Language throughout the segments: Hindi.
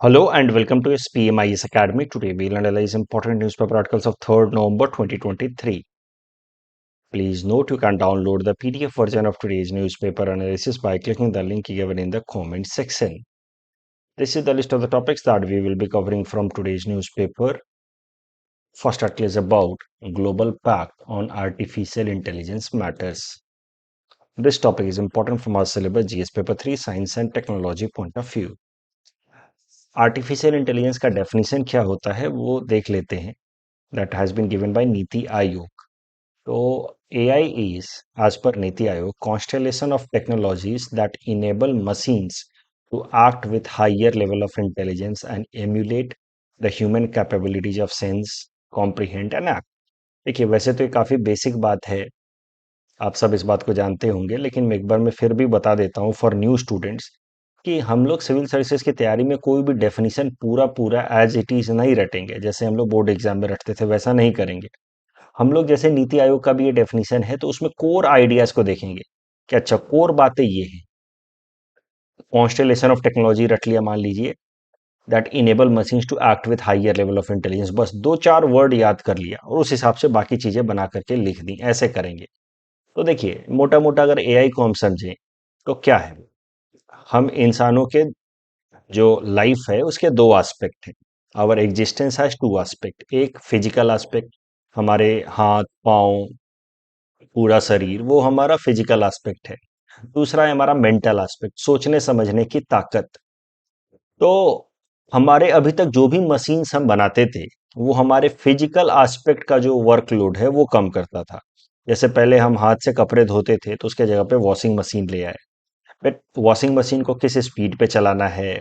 Hello and welcome to SPMIS Academy. Today we'll analyze important newspaper articles of 3rd November 2023. Please note you can download the PDF version of today's newspaper analysis by clicking the link given in the comment section. This is the list of the topics that we will be covering from today's newspaper. First article is about Global Pact on Artificial Intelligence Matters. This topic is important from our syllabus GS Paper 3 Science and Technology point of view. Artificial intelligence का डेफिनेशन क्या होता है वो देख लेते हैं. That has been given by Niti Aayog. So AI is, as per Niti Aayog, constellation of technologies that enable machines to act with higher level of intelligence and emulate the human capabilities of sense, comprehend and act. देखिए वैसे तो ये काफी बेसिक बात है, आप सब इस बात को जानते होंगे, लेकिन मैं एक बार मैं फिर भी बता देता हूँ फॉर न्यू स्टूडेंट्स कि हम लोग सिविल सर्विसेज की तैयारी में कोई भी डेफिनेशन पूरा पूरा एज इट इज नहीं रटेंगे. जैसे हम लोग बोर्ड एग्जाम में रटते थे वैसा नहीं करेंगे. हम लोग जैसे नीति आयोग का भी ये डेफिनेशन है तो उसमें कोर आइडियाज को देखेंगे कि अच्छा कोर बातें ये हैं. कॉन्स्टेलेशन ऑफ टेक्नोलॉजी रट लिया मान लीजिए, that enable machines to act with higher level of intelligence, बस दो चार वर्ड याद कर लिया और उस हिसाब से बाकी चीजें बना करके लिख दी, ऐसे करेंगे. तो देखिए मोटा मोटा अगर एआई को हम समझें तो क्या है, हम इंसानों के जो लाइफ है उसके दो एस्पेक्ट हैं. Our existence has two aspect. एक फिजिकल एस्पेक्ट, हमारे हाथ पांव पूरा शरीर, वो हमारा फिजिकल एस्पेक्ट है. दूसरा है हमारा मेंटल एस्पेक्ट, सोचने समझने की ताकत. तो हमारे अभी तक जो भी मशीन्स हम बनाते थे वो हमारे फिजिकल एस्पेक्ट का जो वर्कलोड है वो कम करता था. जैसे पहले हम हाथ से कपड़े धोते थे तो उसके जगह पे वॉशिंग मशीन ले आए. बट वॉशिंग मशीन को किस स्पीड पे चलाना है,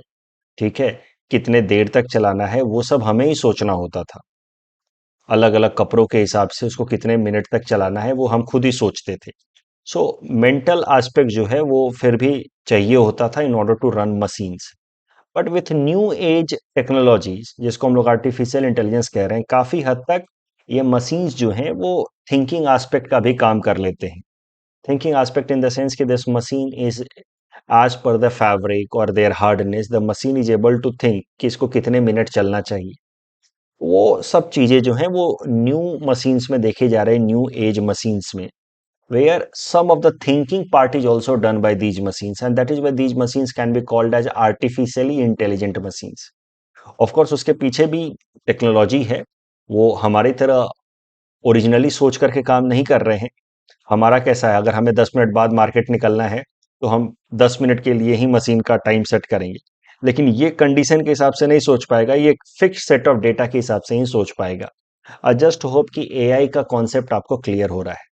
ठीक है, कितने देर तक चलाना है, वो सब हमें ही सोचना होता था. अलग अलग कपड़ों के हिसाब से उसको कितने मिनट तक चलाना है वो हम खुद ही सोचते थे. सो मेंटल एस्पेक्ट जो है वो फिर भी चाहिए होता था in order to run machines. But with new age technologies, जिसको हम लोग आर्टिफिशियल इंटेलिजेंस कह रहे हैं, काफी हद तक ये मशीन्स जो हैं वो थिंकिंग एस्पेक्ट का भी काम कर लेते हैं. Thinking aspect in the sense कि this machine is as per the fabric और their hardness, the machine is able to think कि इसको कितने मिनट चलना चाहिए. वो सब चीजें जो हैं वो न्यू मशीन्स में देखे जा रहे हैं, न्यू एज मशीन्स में, where some of the thinking part is also done by these machines, and that is why these machines can be called as artificially intelligent machines. Of course उसके पीछे भी टेक्नोलॉजी है, वो हमारी तरह ओरिजिनली सोच करके काम नहीं कर रहे हैं. हमारा कैसा है, अगर हमें 10 मिनट बाद मार्केट निकलना है तो हम 10 मिनट के लिए ही मशीन का टाइम सेट करेंगे. लेकिन ये कंडीशन के हिसाब से नहीं सोच पाएगा, ये एक फिक्स सेट ऑफ डेटा के हिसाब से ही सोच पाएगा. आई जस्ट होप कि एआई का कॉन्सेप्ट आपको क्लियर हो रहा है.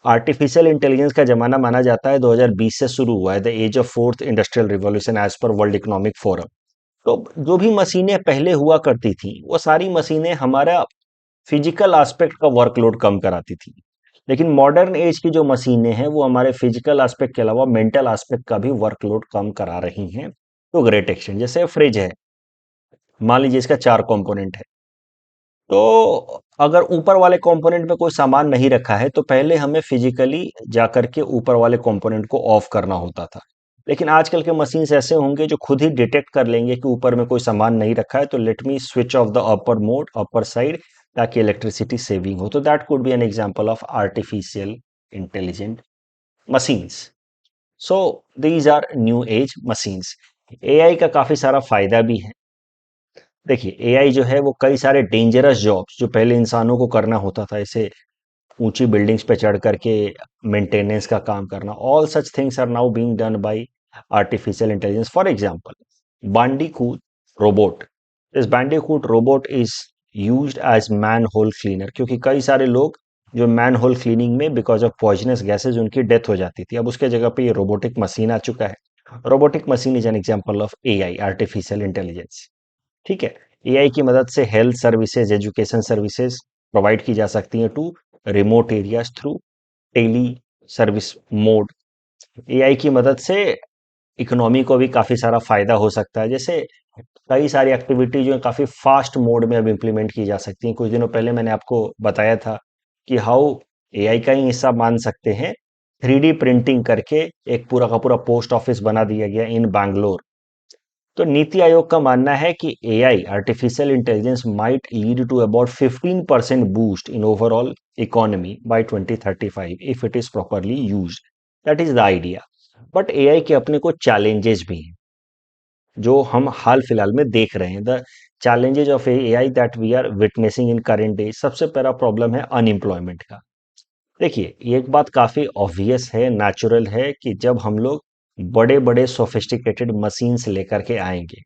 आर्टिफिशियल इंटेलिजेंस का जमाना माना जाता है 2020 से शुरू हुआ है, the age of fourth industrial revolution age पर वर्ल्ड इकोनॉमिक फोरम. तो जो भी मशीनें पहले हुआ करती थी वो सारी मशीनें हमारा फिजिकल एस्पेक्ट का वर्कलोड कम कराती थी. लेकिन मॉडर्न एज की जो मशीनें हैं वो हमारे फिजिकल एस्पेक्ट के अलावा मेंटल एस्पेक्ट का भी वर्कलोड कम करा रही हैं तो ग्रेट एक्सटेंट. जैसे फ्रिज है, मान लीजिए इसका 4 कंपोनेंट है, तो अगर ऊपर वाले कंपोनेंट में कोई सामान नहीं रखा है तो पहले हमें फिजिकली जाकर के ऊपर वाले कंपोनेंट को ऑफ करना होता था. लेकिन आजकल के मशीन्स ऐसे होंगे जो खुद ही डिटेक्ट कर लेंगे कि ऊपर में कोई सामान नहीं रखा है, तो let me switch off the upper mode, upper side, ताकि इलेक्ट्रिसिटी सेविंग हो. तो that could be an example of artificial intelligent machines. So these are new age machines. AI का काफी सारा फायदा भी है. देखिए एआई जो है वो कई सारे डेंजरस जॉब्स जो पहले इंसानों को करना होता था, जैसे ऊंची बिल्डिंग्स पे चढ़ करके मेंटेनेंस का काम करना, all such things are now being done by artificial intelligence. For example bandicoot robot. This bandicoot robot is used as manhole cleaner, क्योंकि कई सारे लोग जो मैन होल क्लीनिंग में बिकॉज ऑफ पॉइजनस गैसेज उनकी डेथ हो जाती थी. अब उसके जगह पे ये रोबोटिक मशीन आ चुका है. Robotic machine is an example of AI, artificial intelligence. ठीक है. एआई की मदद से health services, education services provide की जा सकती हैं to remote areas through tele service mode. AI की मदद से इकोनॉमी को भी काफी सारा फायदा हो सकता है. जैसे कई सारी एक्टिविटी जो है काफी फास्ट मोड में अब इम्प्लीमेंट की जा सकती हैं. कुछ दिनों पहले मैंने आपको बताया था कि हाउ एआई का ही हिस्सा मान सकते हैं, 3D प्रिंटिंग करके एक पूरा का पूरा पोस्ट ऑफिस बना दिया गया इन बैंगलोर. तो नीति आयोग का मानना है कि AI artificial intelligence might lead to about 15% boost in overall economy by 2035 if it is properly used. That is the idea. But AI के अपने कुछ चैलेंजेस भी हैं जो हम हाल फिलहाल में देख रहे हैं। The challenges of AI that we are witnessing in current day, सबसे पहला प्रॉब्लम है अनएम्प्लॉयमेंट का। देखिए, एक बात काफी ऑब्वियस है, नेचुरल है कि जब हम लोग बड़े बड़े सोफिस्टिकेटेड मशीन्स लेकर के आएंगे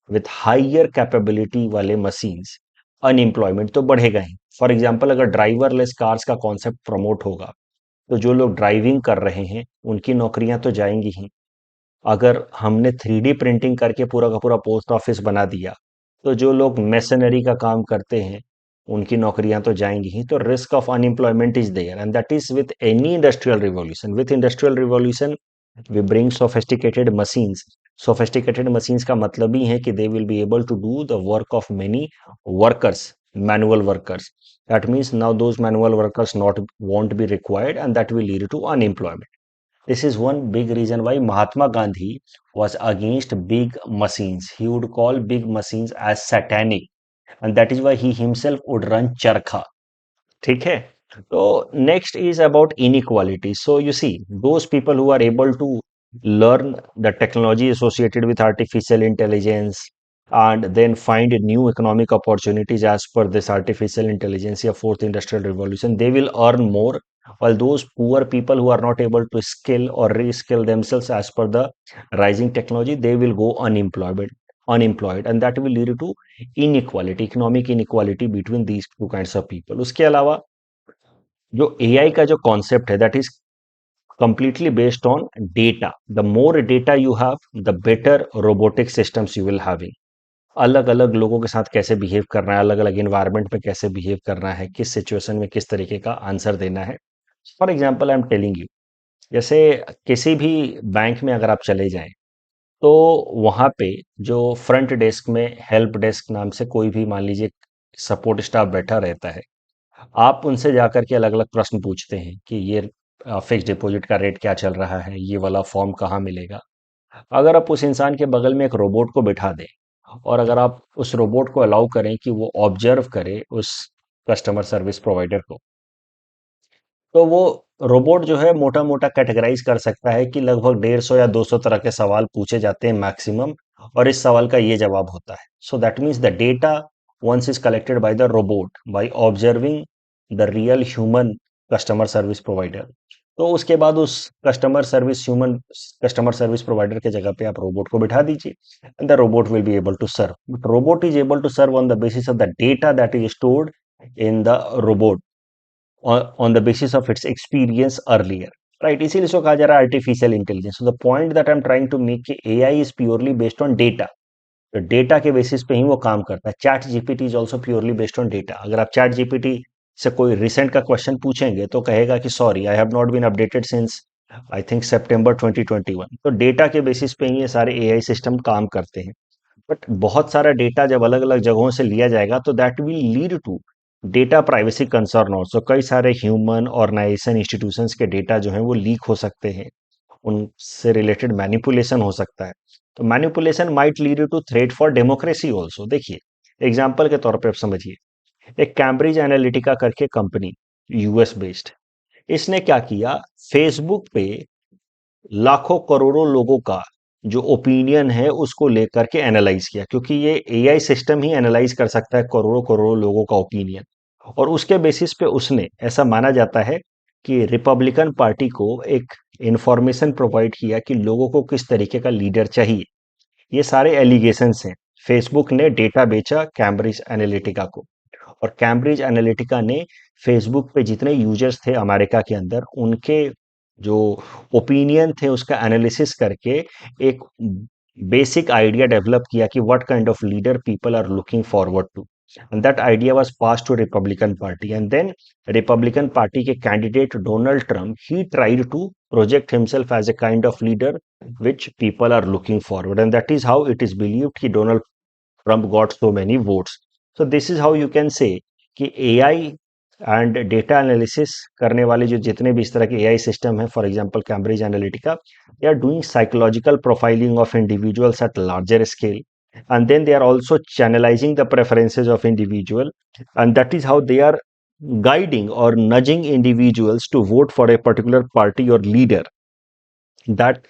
विथ हाइयर कैपेबिलिटी वाले मशीन्स, अनएम्प्लॉयमेंट तो बढ़ेगा ही। फॉर एग्जाम्पल, अगर ड्राइवरलेस कार्स का कॉन्सेप्ट प्रमोट होगा तो जो लोग ड्राइविंग कर रहे हैं उनकी नौकरियां तो जाएंगी ही। अगर हमने 3D प्रिंटिंग करके पूरा का पूरा पोस्ट ऑफिस बना दिया तो जो लोग मैसनरी का काम करते हैं उनकी नौकरियां तो जाएंगी ही। तो risk of unemployment is there and that is with any industrial revolution. With industrial revolution we bring sophisticated machines. Sophisticated machines का मतलब ही है कि they will be able to do the work of many workers, manual workers. That means now those manual workers not won't be required and that will lead to unemployment. This is one big reason why Mahatma Gandhi was against big machines. He would call big machines as satanic, and that is why he himself would run charkha. ठीक है? तो next is about inequality. So you see, those people who are able to learn the technology associated with artificial intelligence and then find new economic opportunities as per this artificial intelligence or fourth industrial revolution, they will earn more, while those poor people who are not able to skill or reskill themselves as per the rising technology, they will go unemployed, and that will lead to inequality, economic inequality between these two kinds of people. उसके अलावा जो एआई का जो कॉन्सेप्ट है that is completely based on data. The more data you have, the better robotic systems you will having. अलग अलग लोगों के साथ कैसे बिहेव करना है, अलग अलग इन्वायरमेंट में कैसे बिहेव करना है, किस सिचुएशन में किस तरीके का आंसर देना है। For example I am telling you, जैसे किसी भी बैंक में अगर आप चले जाएं तो वहां पे जो फ्रंट डेस्क में हेल्प डेस्क नाम से कोई भी मान लीजिए सपोर्ट स्टाफ बैठा रहता है, आप उनसे जाकर के अलग अलग प्रश्न पूछते हैं कि ये फिक्स डिपॉजिट का रेट क्या चल रहा है, ये वाला फॉर्म कहाँ मिलेगा। अगर आप उस इंसान के बगल में एक रोबोट को बिठा दें और अगर आप उस रोबोट को अलाउ करें कि वो ऑब्जर्व करे उस कस्टमर सर्विस प्रोवाइडर को, तो वो रोबोट जो है मोटा मोटा कैटेगराइज कर सकता है कि लगभग 150 या 200 तरह के सवाल पूछे जाते हैं मैक्सिमम, और इस सवाल का ये जवाब होता है। So that means the data once is collected by the robot by observing the real human customer service provider, तो उसके बाद उस कस्टमर सर्विस प्रोवाइडर के जगह पे आप रोबोट को बिठा दीजिए and the robot will be able to serve. But robot is able to serve on the basis of the data that is stored in the robot, on the basis of its experience earlier, right? इसीलिए इसको कहा जा रहा है artificial intelligence. So the point that I am trying to make कि AI is purely based on data. तो डेटा के बेसिस पे ही वो काम करता है। ChatGPT is also purely based on data. अगर आप चैट जीपीटी से कोई रिसेंट का क्वेश्चन पूछेंगे तो कहेगा कि sorry I have not been updated since I think September 2021। तो डेटा के बेसिस पे ही ये सारे एआई सिस्टम काम करते हैं। बट बहुत सारा डेटा जब अलग अलग जगहों से लिया जाएगा तो that will lead to data privacy concern also. कई सारे ह्यूमन ऑर्गेनाइजेशन इंस्टीट्यूशंस के डेटा जो है वो लीक हो सकते हैं, उनसे रिलेटेड मैनिपुलेशन हो सकता है। तो manipulation might lead to threat for democracy also. देखिए, एग्जाम्पल के तौर पे आप समझिए, एक कैम्ब्रिज एनालिटिका करके कंपनी, यूएस बेस्ड, इसने क्या किया, फेसबुक पे लाखों करोड़ों लोगों का जो ओपिनियन है उसको लेकर के एनालाइज किया, क्योंकि ये एआई सिस्टम ही एनालाइज कर सकता है करोड़ों करोड़ों लोगों का ओपिनियन। और उसके बेसिस पे उसने, ऐसा माना जाता है कि रिपब्लिकन पार्टी को एक इंफॉर्मेशन प्रोवाइड किया कि लोगों को किस तरीके का लीडर चाहिए। ये सारे एलिगेशंस हैं। फेसबुक ने डेटा बेचा कैम्ब्रिज एनालिटिका को, और कैम्ब्रिज एनालिटिका ने फेसबुक पे जितने यूजर्स थे अमेरिका के अंदर, उनके जो ओपिनियन थे उसका एनालिसिस करके एक बेसिक आइडिया डेवलप किया कि what kind of leader people are looking forward to, and that idea was passed to Republican Party. And then Republican Party के candidate Donald Trump, he tried to project himself as a kind of leader which people are looking forward, and that is how it is believed कि Donald Trump got so many votes. So this is how you can say कि AI एंड डेटा एनालिसिस करने वाले जो जितने भी इस तरह के एआई सिस्टम हैं, for example Cambridge Analytica, they are doing psychological profiling of individuals at larger scale, and then they are also channelizing the preferences of individual, and that is how they are guiding or nudging individuals to vote for a particular party or leader that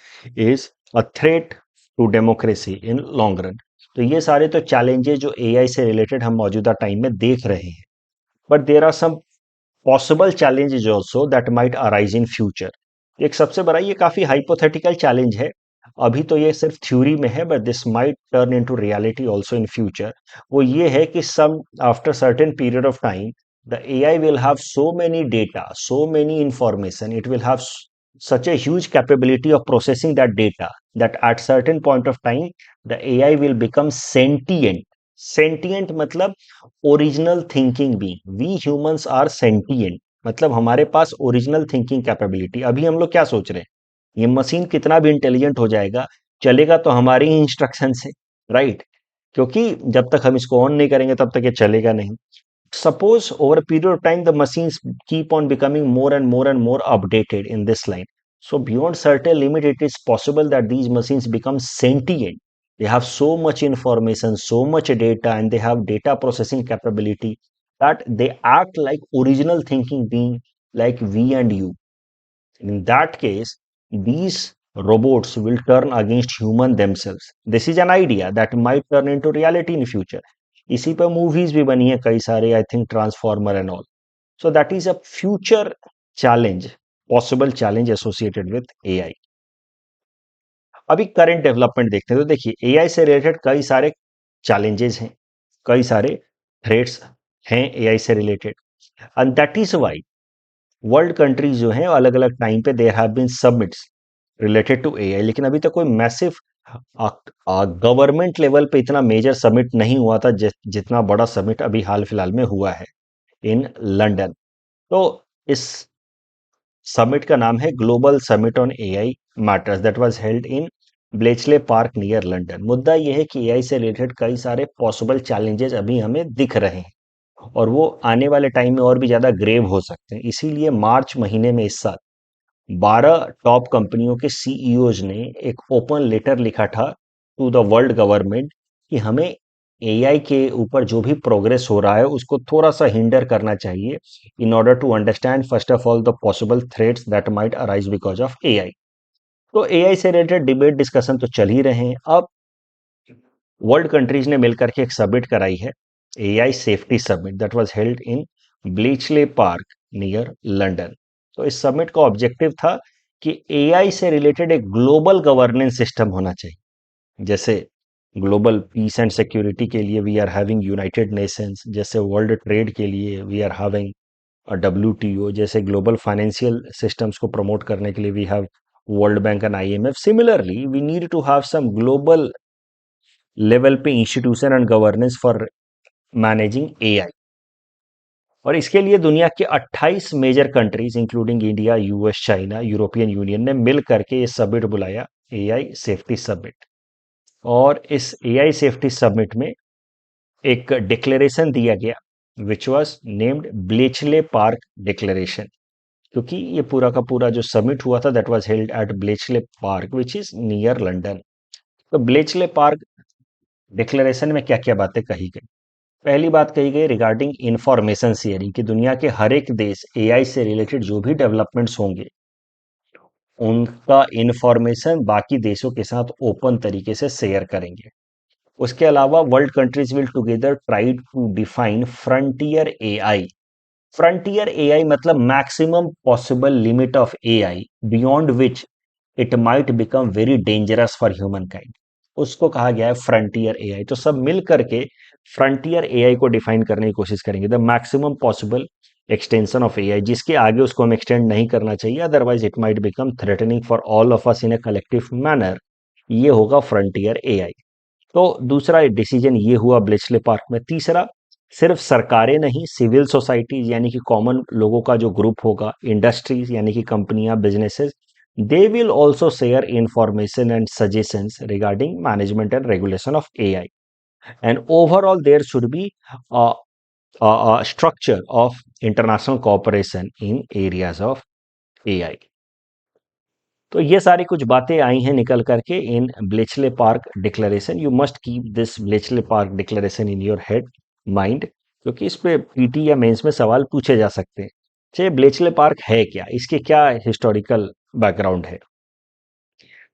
is a threat to democracy in long run. तो ये सारे तो चैलेंजेस जो एआई से रिलेटेड हम मौजूदा टाइम में देख रहे हैं, but there are some possible challenges also that might arise in future. एक सबसे बड़ा ये काफी हाइपोथेटिकल चैलेंज है, अभी तो ये सिर्फ थ्योरी में है, but this might turn into reality also in future. वो ये है कि some after certain period of time the AI will have so many data, so many information, it will have such a huge capability of processing that data that at certain point of time the AI will become sentient. Sentient मतलब original thinking being. We humans are sentient, मतलब हमारे पास ओरिजिनल थिंकिंग कैपेबिलिटी. अभी हम लोग क्या सोच रहे हैं, ये मशीन कितना भी इंटेलिजेंट हो जाएगा, चलेगा तो हमारी ही इंस्ट्रक्शन से, राइट? क्योंकि जब तक हम इसको ऑन नहीं करेंगे तब तक ये चलेगा नहीं. Suppose over a period of time the machines keep on becoming more and more updated in this line. So beyond certain limit, it is possible that these machines become sentient. They have so much information, so much data, and they have data processing capability that they act like original thinking being like we and you. In that case, these robots will turn against human themselves. This is an idea that might turn into reality in future. इसी पर मूवीज भी बनी है कई सारे, I think transformer and all. So that is a future challenge, possible challenge associated with AI. अभी करंट डेवलपमेंट देखते हैं तो देखिए एआई से रिलेटेड कई सारे चैलेंजेस हैं, कई सारे थ्रेट्स हैं एआई से related, and that is why world countries जो हैं अलग अलग टाइम पे there have been summits related to AI. लेकिन अभी तक कोई मैसिव गवर्नमेंट लेवल पे इतना मेजर समिट नहीं हुआ था जितना बड़ा समिट अभी हाल फिलहाल में हुआ है इन लंदन. तो इस समिट का नाम है global summit on AI matters, that was held in Bletchley park near London. मुद्दा यह है कि एआई से रिलेटेड कई सारे पॉसिबल चैलेंजेस अभी हमें दिख रहे हैं और वो आने वाले टाइम में और भी ज्यादा ग्रेव हो सकते हैं. इसीलिए मार्च महीने में इस साल 12 टॉप कंपनियों के सीईओज ने एक ओपन लेटर लिखा था टू द वर्ल्ड गवर्नमेंट कि हमें एआई के ऊपर जो भी प्रोग्रेस हो रहा है उसको थोड़ा सा हिंडर करना चाहिए in order to understand first of all the possible threats that might arise because of AI. तो एआई से रिलेटेड डिबेट डिस्कशन तो चल ही रहे हैं. अब वर्ल्ड कंट्रीज ने मिलकर के एक समिट कराई है, AI safety summit, that was held in Bletchley Park near London. तो इस समिट का ऑब्जेक्टिव था कि एआई से रिलेटेड एक ग्लोबल गवर्नेंस सिस्टम होना चाहिए. जैसे ग्लोबल पीस एंड सिक्योरिटी के लिए we are having United Nations, जैसे वर्ल्ड ट्रेड के लिए वी आर हैविंग डब्ल्यूटीओ, जैसे ग्लोबल फाइनेंशियल सिस्टम्स को प्रमोट करने के लिए we have World Bank and IMF. Similarly we need to have some global level पे institution and governance for managing AI. और इसके लिए दुनिया के 28 major countries including India, US, China, European Union ने मिल करके ये समिट बुलाया, एआई सेफ्टी समिट. और इस एआई सेफ्टी समिट में एक डिक्लेरेशन दिया गया which was named Bletchley Park declaration, क्योंकि ये पूरा का पूरा जो समिट हुआ था that was held at Bletchley park which is near London. तो ब्लेचले पार्क डिक्लेरेशन में क्या क्या बातें कही गई. पहली बात कही गई रिगार्डिंग इंफॉर्मेशन शेयरिंग कि दुनिया के हर एक देश एआई से रिलेटेड जो भी डेवलपमेंट्स होंगे उनका इंफॉर्मेशन बाकी देशों के साथ ओपन तरीके से शेयर करेंगे. उसके अलावा world countries will together try to define frontier AI. Frontier AI मतलब maximum possible limit of AI beyond which it might become very dangerous for humankind. उसको कहा गया है फ्रंटियर एआई. तो सब मिल करके फ्रंटियर एआई को डिफाइन करने की कोशिश करेंगे, the maximum possible extension of AI, जिसके आगे उसको हम एक्सटेंड नहीं करना चाहिए, otherwise it might become threatening for all of us in a collective manner. ये होगा फ्रंटियर एआई. तो दूसरा डिसीजन ये हुआ ब्लेचले पार्क में. तीसरा, सिर्फ सरकारें नहीं, सिविल सोसाइटीज यानी कि कॉमन लोगों का जो ग्रुप होगा, इंडस्ट्रीज यानी कि कंपनियां, businesses, they will also share information and suggestions regarding management and regulation of AI. And overall, there should be a structure of international cooperation in areas of AI. तो ये सारी कुछ बातें आई हैं निकल करके in Bletchley Park declaration. You must keep this Bletchley Park declaration in your head mind, क्योंकि इस पे पीटी या मेंस में सवाल पूछे जा सकते हैं. अच्छा, ब्लेचले पार्क है क्या, इसके क्या हिस्टोरिकल बैकग्राउंड है.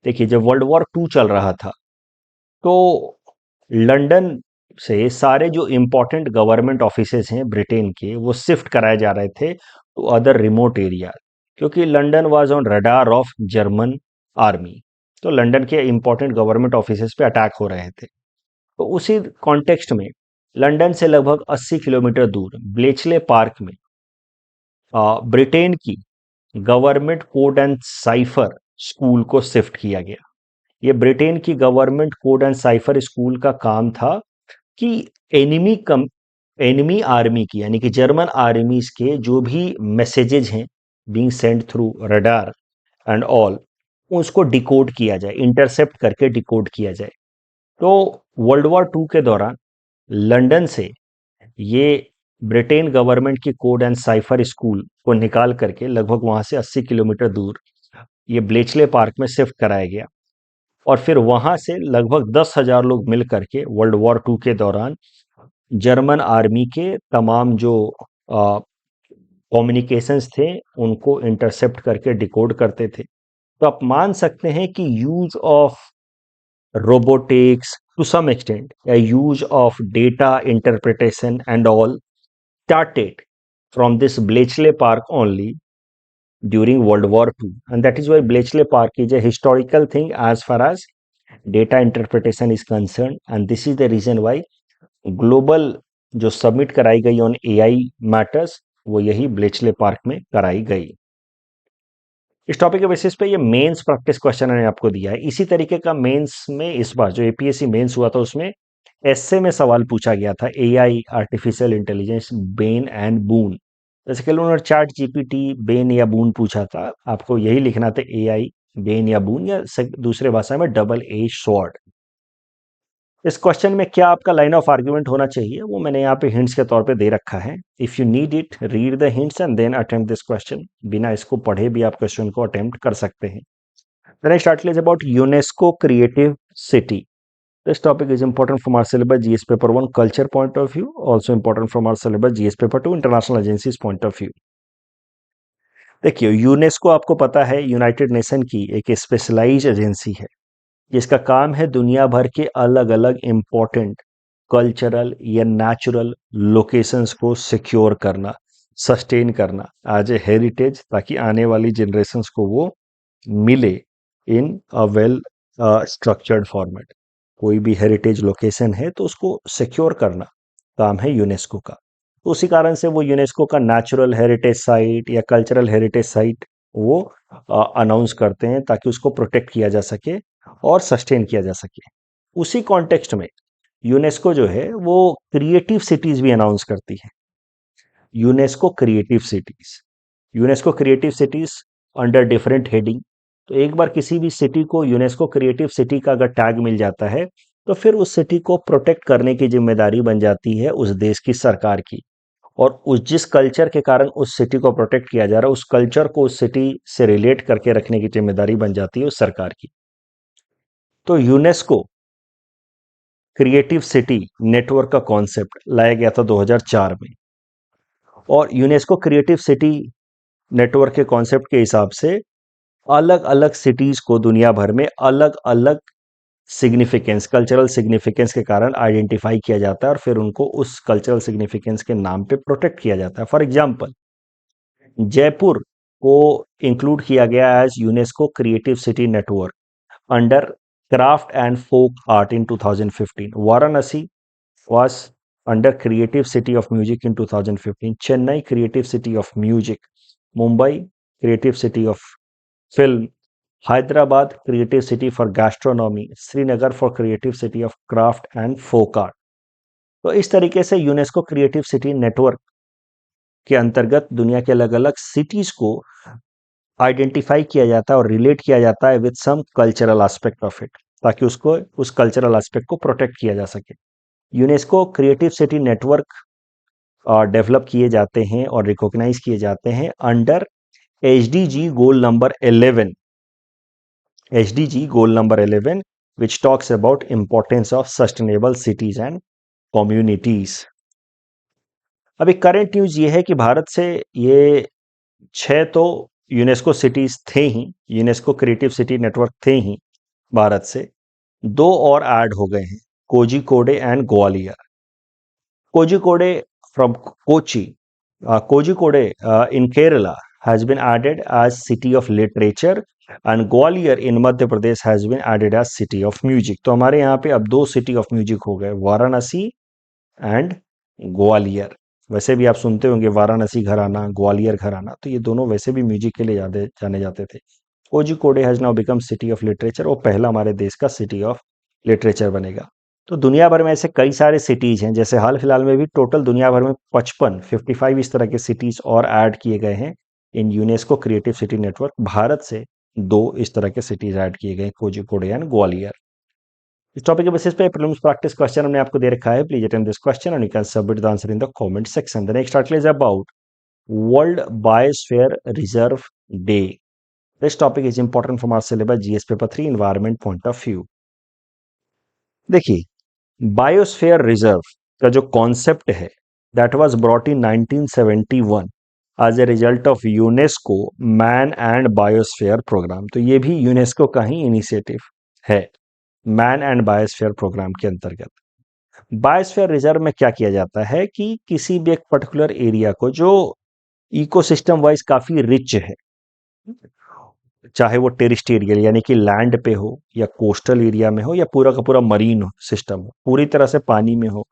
देखिए, जब वर्ल्ड वॉर टू चल रहा था तो लंदन से सारे जो इम्पोर्टेंट गवर्नमेंट ऑफिसेज हैं ब्रिटेन के, वो शिफ्ट कराए जा रहे थे टू अदर रिमोट एरिया, क्योंकि London was on radar of German army. तो लंदन के इम्पोर्टेंट गवर्नमेंट ऑफिसेज पे अटैक हो रहे थे. तो उसी कॉन्टेक्स्ट में लंदन से लगभग 80 किलोमीटर दूर ब्लेचले पार्क में ब्रिटेन की government code and cipher school को शिफ्ट किया गया. ये ब्रिटेन की government code and cipher school का काम था कि एनिमी कम एनिमी आर्मी की, यानी कि जर्मन आर्मीज के जो भी मैसेजेज हैं being send through radar and all, उसको डिकोड किया जाए, इंटरसेप्ट करके डिकोड किया जाए. तो वर्ल्ड वॉर टू के दौरान लंदन से ये ब्रिटेन गवर्नमेंट की कोड एंड साइफर स्कूल को निकाल करके लगभग वहां से 80 किलोमीटर दूर ये ब्लेचले पार्क में शिफ्ट कराया गया. और फिर वहां से लगभग 10,000 लोग मिल करके वर्ल्ड वॉर टू के दौरान जर्मन आर्मी के तमाम जो कम्युनिकेशंस थे उनको इंटरसेप्ट करके डिकोड करते थे. तो आप मान सकते हैं कि use of robotics to some extent या use of data interpretation and all started from this Bletchley Park only during World War II, and that is why Bletchley Park is a historical thing as far as data interpretation is concerned, and this is the reason why global जो सबमिट कराई गई ऑन एआई मैटर्स वो यही ब्लेचले पार्क में कराई गई. इस टॉपिक के बेसिस पे ये मेंस प्रैक्टिस क्वेश्चन मैंने आपको दिया है. इसी तरीके का मेंस में इस बार जो एपीएससी मेंस हुआ था उसमें एसए में सवाल पूछा गया था, AI artificial intelligence bane and boon. जैसे कि उन्होंने चैट जीपीटी बेन या बून पूछा था, आपको यही लिखना था एआई बेन या बून, या दूसरे भाषा में डबल ए स्वॉर्ड. इस क्वेश्चन में क्या आपका लाइन ऑफ आर्ग्यूमेंट होना चाहिए वो मैंने यहाँ पे हिंट्स के तौर पे दे रखा है. If you need it, read the hints and then attempt this question. बिना इसको पढ़े भी आप क्वेश्चन को अटेम्प्ट कर सकते हैं. Then I start about UNESCO creative city. This topic is important from our syllabus GS paper 1 culture point of view, also important from our syllabus GS paper 2 international agencies point of view. देखिए, यूनेस्को आपको पता है यूनाइटेड नेशन की एक स्पेशलाइज एजेंसी है जिसका काम है दुनिया भर के अलग अलग इम्पोर्टेंट कल्चरल या नेचुरल लोकेशंस को सिक्योर करना, सस्टेन करना एज ए हेरिटेज, ताकि आने वाली जनरेशंस को वो मिले इन अ वेल स्ट्रक्चर्ड फॉर्मेट. कोई भी हेरिटेज लोकेशन है तो उसको सिक्योर करना काम है यूनेस्को का. तो उसी कारण से वो यूनेस्को का नेचुरल हेरिटेज साइट या कल्चरल हेरिटेज साइट वो अनाउंस करते हैं ताकि उसको प्रोटेक्ट किया जा सके और सस्टेन किया जा सके. उसी कॉन्टेक्स्ट में यूनेस्को जो है वो क्रिएटिव सिटीज भी अनाउंस करती है. UNESCO creative cities, UNESCO creative cities under different heading. तो एक बार किसी भी सिटी को यूनेस्को क्रिएटिव सिटी का अगर टैग मिल जाता है तो फिर उस सिटी को प्रोटेक्ट करने की जिम्मेदारी बन जाती है उस देश की सरकार की. और उस जिस कल्चर के कारण उस सिटी को प्रोटेक्ट किया जा रहा है उस कल्चर को उस सिटी से रिलेट करके रखने की जिम्मेदारी बन जाती है उस सरकार की. तो यूनेस्को क्रिएटिव सिटी नेटवर्क का कॉन्सेप्ट लाया गया था 2004 में. और यूनेस्को क्रिएटिव सिटी नेटवर्क के कॉन्सेप्ट के हिसाब से अलग अलग सिटीज को दुनिया भर में अलग अलग सिग्निफिकेंस, कल्चरल सिग्निफिकेंस के कारण आइडेंटिफाई किया जाता है और फिर उनको उस कल्चरल सिग्निफिकेंस के नाम पे प्रोटेक्ट किया जाता है. फॉर एग्जांपल, जयपुर को इंक्लूड किया गया as UNESCO creative city network under craft and folk art in 2015. Varanasi was under Creative City of Music in 2015. Chennai, Creative City of Music. Mumbai, Creative City of Film. Hyderabad, Creative City for Gastronomy. Srinagar for Creative City of Craft and Folk Art. तो इस तरीके से यूनेस्को क्रिएटिव सिटी नेटवर्क के अंतर्गत दुनिया के अलग अलग सिटीज को आइडेंटिफाई किया जाता है और रिलेट किया जाता है with some cultural aspect of it, ताकि उसको उस कल्चरल एस्पेक्ट को प्रोटेक्ट किया जा सके. UNESCO creative city network develop किए जाते हैं और रिकॉग्नाइज किए जाते हैं under SDG goal number 11, SDG goal number 11 which talks about importance of sustainable cities and communities. अभी करंट न्यूज ये है कि भारत से ये 6 तो यूनेस्को सिटीज थे ही, यूनेस्को क्रिएटिव सिटी नेटवर्क थे ही भारत से, 2 और ऐड हो गए हैं, Kozhikode and Gwalior. Kozhikode from Kochi, Kozhikode in Kerala has been added as city of literature and Gwalior in Madhya Pradesh has been added as city of music। तो हमारे यहाँ पे अब 2 सिटी ऑफ म्यूजिक हो गए, वाराणसी एंड ग्वालियर। वैसे भी आप सुनते होंगे वाराणसी घराना, ग्वालियर घराना, तो ये दोनों वैसे भी म्यूजिक के लिए जाने जाते थे। Kozhikode has now become city of literature, वो पहला हमारे देश का सिटी ऑफ लिटरेचर बनेगा। तो दुनिया भर में ऐसे कई सारे सिटीज हैं, जैसे हाल फिलहाल में भी टोटल दुनिया भर में 55 इस तरह के सिटीज और ऐड किए गए हैं इन UNESCO creative city network. Bharat से 2 इस तरह के सिटीज ऐड किए गए, कोझिकोडे एंड ग्वालियर। इस टॉपिक के बेसिस पे प्रीलिम्स प्रैक्टिस क्वेश्चन हमने आपको दे रखा है, please attempt this question and you can submit the answer in the comment section. The next article is about world biosphere reserve day. This topic is important from our syllabus GS paper 3 environment point of view. देखिए, बायोस्फीयर रिजर्व का जो कॉन्सेप्ट है that was brought in 1971 as a result of UNESCO man and biosphere programme. तो ये भी यूनेस्को का ही इनिशिएटिव है, मैन एंड बायोस्फीयर प्रोग्राम के अंतर्गत। बायोस्फीयर रिजर्व में क्या किया जाता है कि किसी भी एक पर्टिकुलर एरिया को जो इकोसिस्टम वाइज काफी रिच है, चाहे वो टेरिस्टेरियल यानी कि लैंड पे हो या कोस्टल एरिया में हो या पूरा का पूरा मरीन सिस्टम हो, पूरी तरह से पानी में हो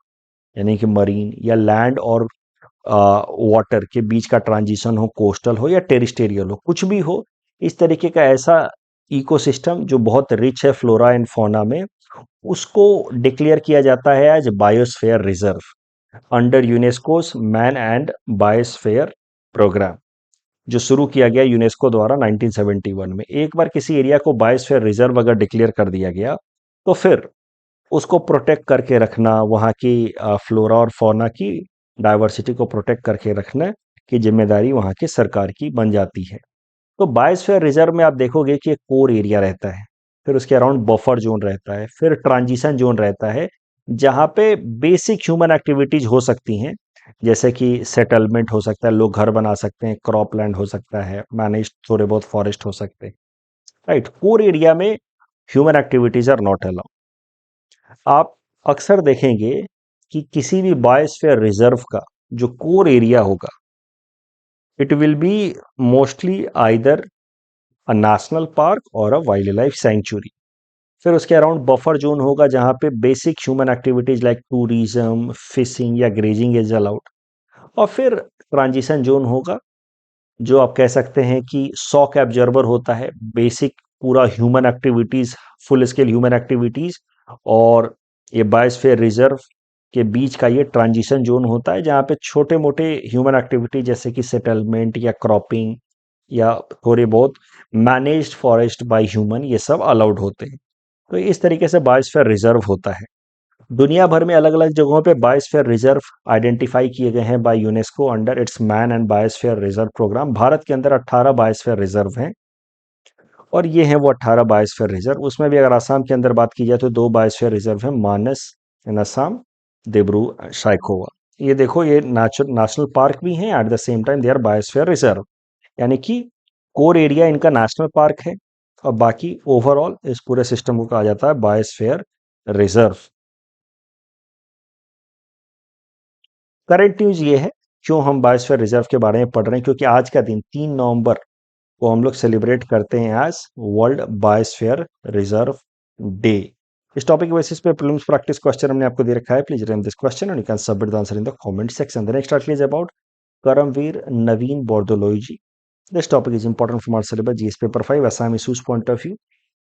यानी कि मरीन, या लैंड और वाटर के बीच का ट्रांजिशन हो, कोस्टल हो या टेरिस्टेरियल हो, कुछ भी हो, इस तरीके का ऐसा इकोसिस्टम जो बहुत रिच है फ्लोरा एंड फौना में, उसको डिक्लेयर किया जाता है as biosphere reserve under UNESCO's man and biosphere programme, जो शुरू किया गया यूनेस्को द्वारा 1971 में। एक बार किसी एरिया को बायोस्फीयर रिजर्व अगर डिक्लेयर कर दिया गया तो फिर उसको प्रोटेक्ट करके रखना, वहाँ की फ्लोरा और फौना की डाइवर्सिटी को प्रोटेक्ट करके रखना की जिम्मेदारी वहाँ की सरकार की बन जाती है। तो बायोस्फीयर रिजर्व में आप देखोगे कि एक कोर एरिया रहता है, फिर उसके अराउंड बफर जोन रहता है, फिर ट्रांजिशन जोन रहता है, जहाँ पे बेसिक ह्यूमन एक्टिविटीज हो सकती हैं, जैसे कि सेटलमेंट हो सकता है, लोग घर बना सकते हैं, क्रॉप लैंड हो सकता है, मैनेज थोड़े बहुत फॉरेस्ट हो सकते हैं, राइट। कोर एरिया में human activities are not allowed. आप अक्सर देखेंगे कि किसी भी बायोस्फीयर रिजर्व का जो कोर एरिया होगा, it will be mostly either a national park और अ वाइल्ड लाइफ सेंचुरी। फिर उसके अराउंड बफर जोन होगा जहां पे basic human activities like tourism, fishing या ग्रेजिंग इज अलाउड। और फिर ट्रांजिशन जोन होगा जो आप कह सकते हैं कि शॉक एब्जॉर्बर होता है, बेसिक पूरा human activities, full scale human activities और ये बायोस्फीयर रिजर्व के बीच का ये ट्रांजिशन जोन होता है, जहाँ पे छोटे मोटे ह्यूमन एक्टिविटी जैसे कि सेटलमेंट या क्रॉपिंग या थोड़े बहुत मैनेज्ड फॉरेस्ट बाय ह्यूमन, ये सब अलाउड होते हैं। तो इस तरीके से बायोस्फीयर रिजर्व होता है। दुनिया भर में अलग अलग जगहों पे बायोस्फीयर रिजर्व आइडेंटिफाई किए गए हैं by UNESCO under its man and biosphere reserve programme. Bharat के अंदर 18 बायोस्फीयर रिजर्व हैं और ये हैं वो 18 बायोस्फीयर रिजर्व। उसमें भी अगर आसाम के अंदर बात की जाए तो 2 बायोस्फीयर रिजर्व हैं, मानस इन असम, देब्रू साइखोवा। ये देखो, ये नेशनल पार्क भी हैं, at the same time they are biosphere reserve, यानी कि कोर एरिया इनका नेशनल पार्क है और बाकी ओवरऑल इस पूरे सिस्टम को कहा जाता है बायोस्फीयर रिजर्व। करंट न्यूज ये है, क्यों हम बायोस्फीयर रिजर्व के बारे में पढ़ रहे हैं, क्योंकि आज का दिन 3 नवंबर को हम लोग सेलिब्रेट करते हैं as world biosphere reserve day. इस टॉपिक के बेसिस पे प्रीलिम्स प्रैक्टिस क्वेश्चन हमने आपको दे रखा है, please attempt this question and you can submit the answer in the comment section. The next article is about Karmaveer नवीन Bordoloi ji. This topic is important from our syllabus GS paper 5 Assam issues point of view.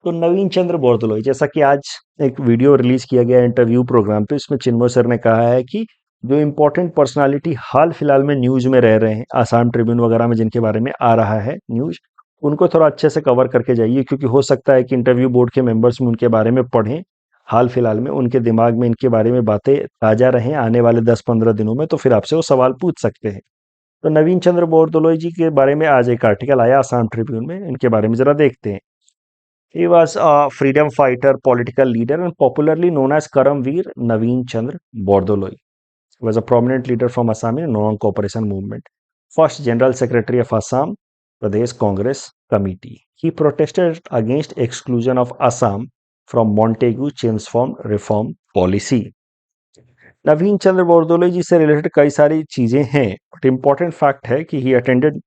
तो नवीन चंद्र बोरदोलोई, जैसा कि आज एक वीडियो रिलीज किया गया इंटरव्यू प्रोग्राम पे, इसमें चिन्मय सर ने कहा है कि जो इंपॉर्टेंट पर्सनालिटी हाल फिलहाल में न्यूज में रह रहे हैं, आसाम ट्रिब्यून वगैरह में जिनके बारे में आ रहा है न्यूज, उनको थोड़ा अच्छे से कवर करके जाइए, क्योंकि हो सकता है कि इंटरव्यू बोर्ड के मेंबर्स में उनके बारे में पढ़ें हाल फिलहाल में उनके दिमाग में इनके बारे में बातें ताज़ा रहें आने वाले 10-15 दिनों में, तो फिर आपसे वो सवाल पूछ सकते हैं। तो नवीन चंद्र बोरदोलोई जी के बारे में आज एक आर्टिकल आया आसाम ट्रिब्यून में, इनके बारे में ज़रा देखते हैं। He was a freedom fighter, political leader, and popularly known as Karamveer Naveen Chandra Bordoloi. He was a prominent leader from Assam in non-cooperation movement. First General Secretary of Assam Pradesh Congress Committee. He protested against exclusion of Assam from Montagu Chains Form Reform Policy. नवीन चंद्र बोरदोले जी से रिलेटेड कई सारी चीजें हैं, बट इंपॉर्टेंट फैक्ट है कि he attended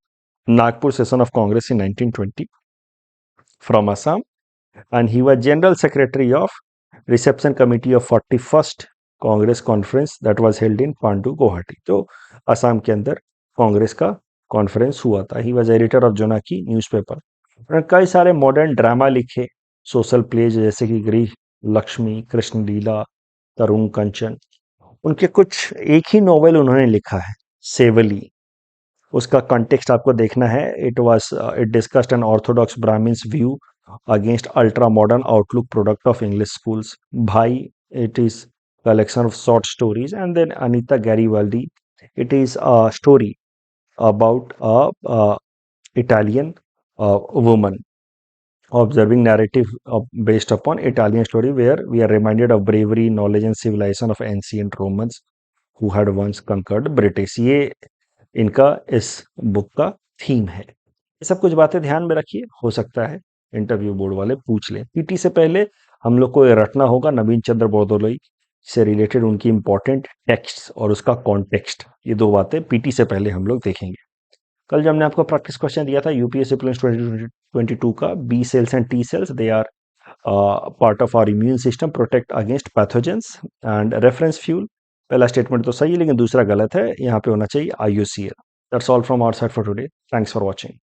Nagpur session of Congress in 1920 from Assam, and he was general secretary of reception committee of 41st Congress conference that was held इन पांडु गुवाहाटी। तो असम के अंदर कांग्रेस का कॉन्फ्रेंस हुआ था। He was editor of Jonaki newspaper. उन्होंने कई सारे मॉडर्न ड्रामा लिखे, सोशल प्लेज जैसे कि गृह लक्ष्मी, कृष्ण लीला, तरुण कंचन। उनके कुछ एक ही नॉवेल उन्होंने लिखा है, सेवली। उसका कॉन्टेक्स्ट आपको देखना है। It discussed an orthodox Brahmins view against ultra modern outlook product of English schools. भाई, it is collection of short stories, and then Anita Garibaldi, it is a story about a Italian woman observing narrative based upon Italian story where we are reminded of bravery, knowledge and civilization of ancient Romans who had once conquered British। ये इनका इस बुक का थीम है। ये सब कुछ बातें ध्यान में रखिए, हो सकता है इंटरव्यू बोर्ड वाले पूछ लें। पीटी से पहले हम लोग को ये रटना होगा नवीन चंद्र बोरदोलोई से रिलेटेड उनकी इंपॉर्टेंट टेक्स्ट और उसका कॉन्टेक्स्ट, ये दो बातें पीटी से पहले हम लोग देखेंगे। कल जब हमने आपको प्रैक्टिस क्वेश्चन दिया था यूपीएससी प्रीलिम्स 2022 का, B cells and T cells they are part of our immune system, protect against pathogens and reference fuel. पहला स्टेटमेंट तो सही है लेकिन दूसरा गलत है, यहाँ पे होना चाहिए IUCN। That's all from our side for today. Thanks for watching.